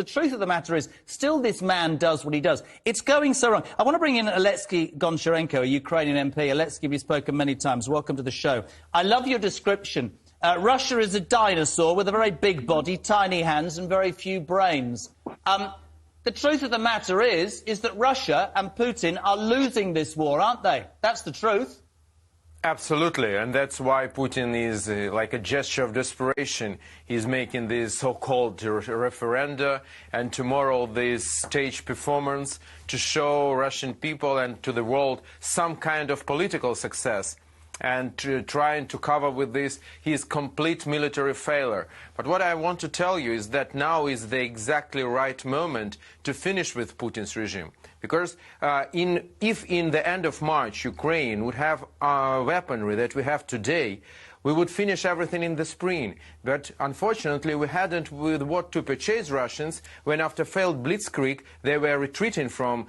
The truth of the matter is, still this man does what he does. It's going so wrong. I want to bring in Alexei Goncharenko, a Ukrainian MP. Alexei, you've spoken many times. Welcome to the show. I love your description. Russia is a dinosaur with a very big body, tiny hands and very few brains. The truth of the matter is that Russia and Putin are losing this war, aren't they? That's the truth. Absolutely, and that's why Putin is like a gesture of desperation. He's making this so-called referenda, and tomorrow this stage performance to show Russian people and to the world some kind of political success. And trying to cover with this his complete military failure. But what I want to tell you is that now is the exactly right moment to finish with Putin's regime. Because if in the end of March Ukraine would have weaponry that we have today, we would finish everything in the spring. But unfortunately, we hadn't with what to purchase Russians when after failed blitzkrieg, they were retreating from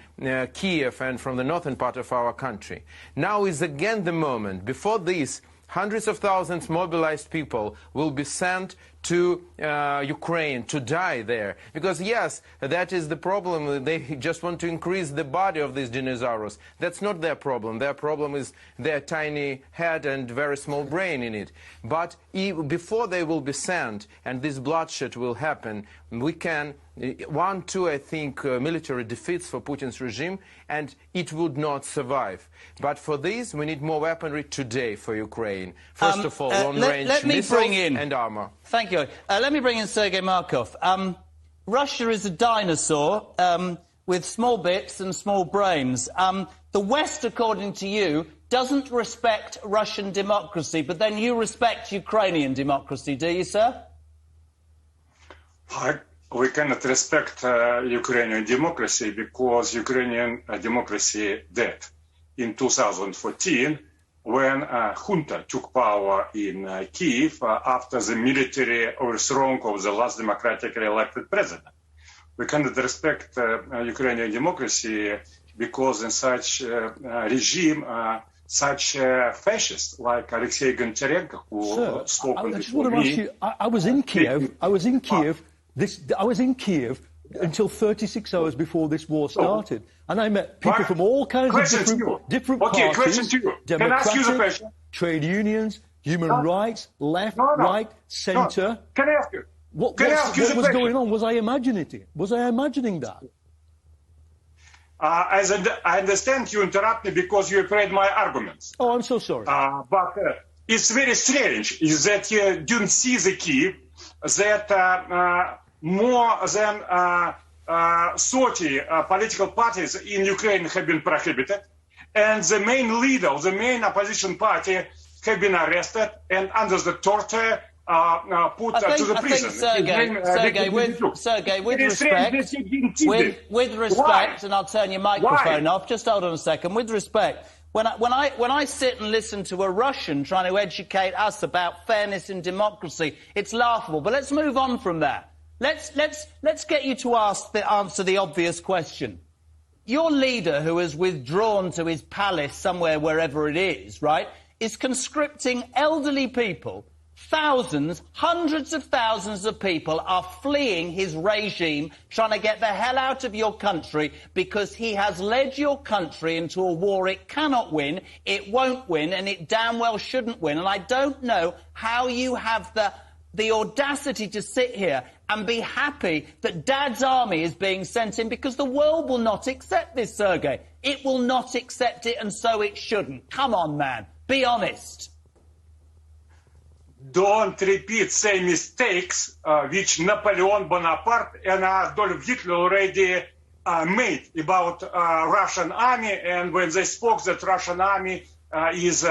Kiev and from the northern part of our country. Now is again the moment. Before this, hundreds of thousands mobilized people will be sent to Ukraine to die there. Because yes, that is the problem. They just want to increase the body of these dinosaurs. That's not their problem. Their problem is their tiny head and very small brain in it. But before they will be sent and this bloodshed will happen, we can, I think, military defeats for Putin's regime, and it would not survive. But for this, we need more weaponry today for Ukraine. First of all, long-range missiles and armor. Thank you. Let me bring in Sergei Markov. Russia is a dinosaur with small bits and small brains. The West, according to you, doesn't respect Russian democracy, but then you respect Ukrainian democracy, do you, sir? We cannot respect Ukrainian democracy because Ukrainian democracy dead. In 2014, when junta took power in Kiev after the military overthrow of the last democratically elected president. We cannot respect Ukrainian democracy because in such regime, such fascists like Alexei Goncharenko, who spoke before me. I was in Kiev. I was in Kiev. I was in Kiev until 36 hours before this war started, and I met people from all kinds of different parties, democratic, trade unions, human rights, left, right, centre. Can I ask you? What was going on? Was I imagining it? Was I imagining that? As I understand, you interrupt me because you afraid my arguments. Oh, I'm so sorry. But it's very strange that you didn't see the key that more than 30 political parties in Ukraine have been prohibited, and the main leader of the main opposition party have been arrested and under the torture put to the prison. Sergei, with respect, and I'll turn your microphone off. Just hold on a second. With respect, when I sit and listen to a Russian trying to educate us about fairness and democracy, it's laughable. But let's move on from that. Let's get you to answer the obvious question. Your leader, who has withdrawn to his palace somewhere, wherever it is, right, is conscripting elderly people. Thousands, hundreds of thousands of people are fleeing his regime, trying to get the hell out of your country because he has led your country into a war it cannot win, it won't win, and it damn well shouldn't win. And I don't know how you have the audacity to sit here and be happy that Dad's army is being sent in, because the world will not accept this, Sergei. It will not accept it, and so it shouldn't. Come on, man. Be honest. Don't repeat same mistakes which Napoleon Bonaparte and Adolf Hitler already made about Russian army, and when they spoke that Russian army is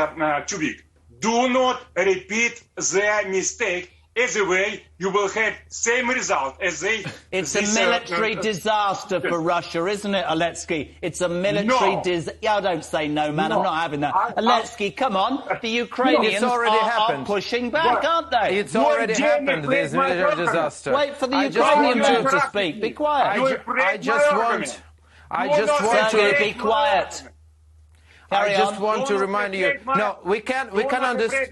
too big. Do not repeat their mistake. Either way, you will have same result as they... It's a military disaster for Russia, isn't it, Alexei? It's a military disaster. Yeah, don't say no, man. I'm not having that. Alexei, come on. The Ukrainians are pushing back, aren't they? It's already happened, this military disaster. Wait for the Ukrainian to speak. Be quiet. I just want Sergei, be quiet. I just want to remind you. No, we can understand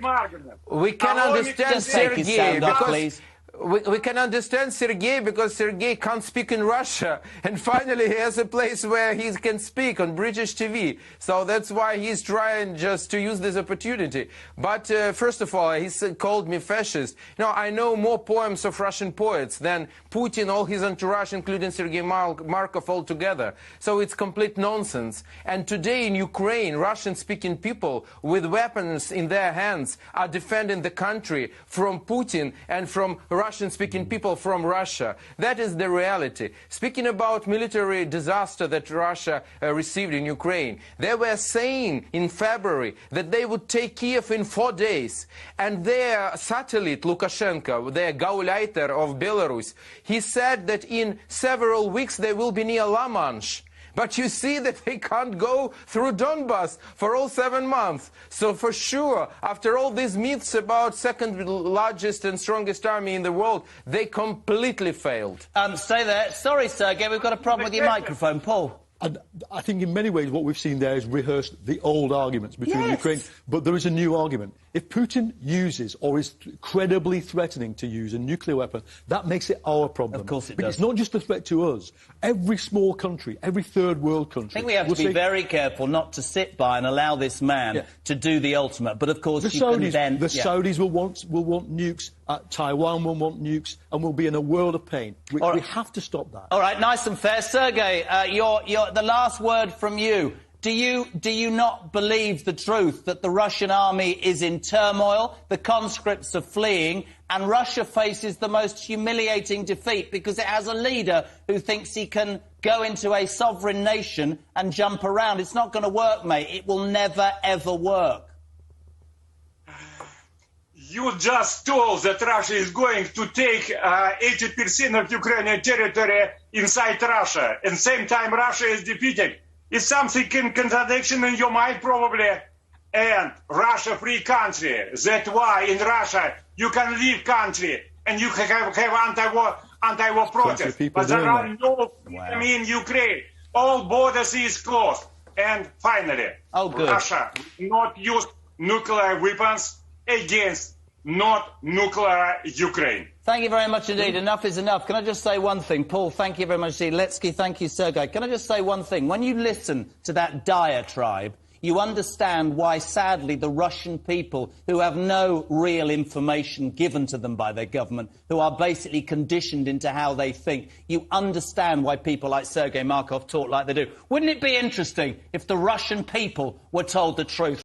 Sergei, because we can understand Sergei because Sergei can't speak in Russia, and finally he has a place where he can speak on British TV. So that's why he's trying just to use this opportunity. But first of all, he called me fascist. Now, I know more poems of Russian poets than Putin, all his entourage, including Sergei Markov altogether. So it's complete nonsense. And today in Ukraine, Russian-speaking people with weapons in their hands are defending the country from Putin and from Russian-speaking people from Russia. That is the reality. Speaking about military disaster that Russia received in Ukraine, they were saying in February that they would take Kiev in 4 days. And their satellite, Lukashenko, their gauleiter of Belarus, he said that in several weeks they will be near La Manche. But you see that they can't go through Donbass for all 7 months. So for sure, after all these myths about second largest and strongest army in the world, they completely failed. Stay there. Sorry, Sergei, we've got a problem with your microphone. Paul. And I think in many ways what we've seen there is rehearsed the old arguments between Ukraine, but there is a new argument. If Putin uses or is credibly threatening to use a nuclear weapon, that makes it our problem. Of course it but does. It's not just a threat to us. Every small country, every third world country... I think we have to be very careful not to sit by and allow this man to do the ultimate. But of course the you Saudis, can then... The Saudis will want nukes. Taiwan will want nukes, and we'll be in a world of pain. We have to stop that. All right, nice and fair. Sergei, the last word from you. Do you not believe the truth that the Russian army is in turmoil, the conscripts are fleeing, and Russia faces the most humiliating defeat because it has a leader who thinks he can go into a sovereign nation and jump around? It's not going to work, mate. It will never, ever work. You just told that Russia is going to take 80% of Ukrainian territory inside Russia. And same time Russia is defeated. It's something in contradiction in your mind probably. And Russia free country. That's why in Russia you can leave country and you have anti-war protest. But there are no freedom in Ukraine. All borders is closed. And finally, Russia not use nuclear weapons against not nuclear Ukraine. Thank you very much indeed. Enough is enough. Can I just say one thing? Paul, thank you very much indeed. Letsky, thank you, Sergei. Can I just say one thing? When you listen to that diatribe, you understand why, sadly, the Russian people, who have no real information given to them by their government, who are basically conditioned into how they think, you understand why people like Sergei Markov talk like they do. Wouldn't it be interesting if the Russian people were told the truth?